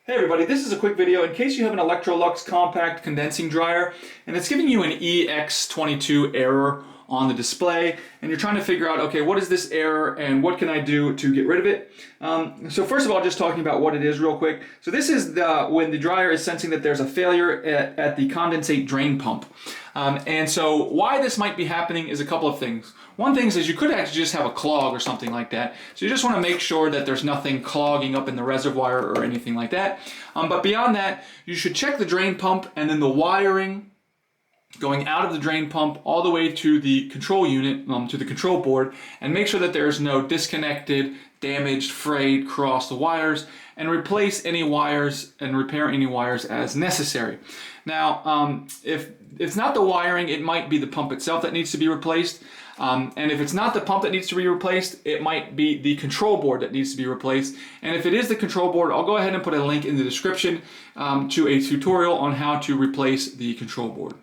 Hey everybody, this is a quick video in case you have an Electrolux Compact condensing dryer and it's giving you an Ex22 error on the display and you're trying to figure out, okay, what is this error and what can I do to get rid of it? So first of all, just talking about what it is real quick. So this is when the dryer is sensing that there's a failure at the condensate drain pump. And so why this might be happening is a couple of things. One thing is you could actually just have a clog or something like that. So you just want to make sure that there's nothing clogging up in the reservoir or anything like that. But beyond that, you should check the drain pump and then the wiring going out of the drain pump all the way to the control unit, to the control board, and make sure that there's no disconnected, damaged, frayed, crossed wires, and replace any wires and repair any wires as necessary. Now, if it's not the wiring, it might be the pump itself that needs to be replaced. And if it's not the pump that needs to be replaced, it might be the control board that needs to be replaced. And if it is the control board, I'll go ahead and put a link in the description to a tutorial on how to replace the control board.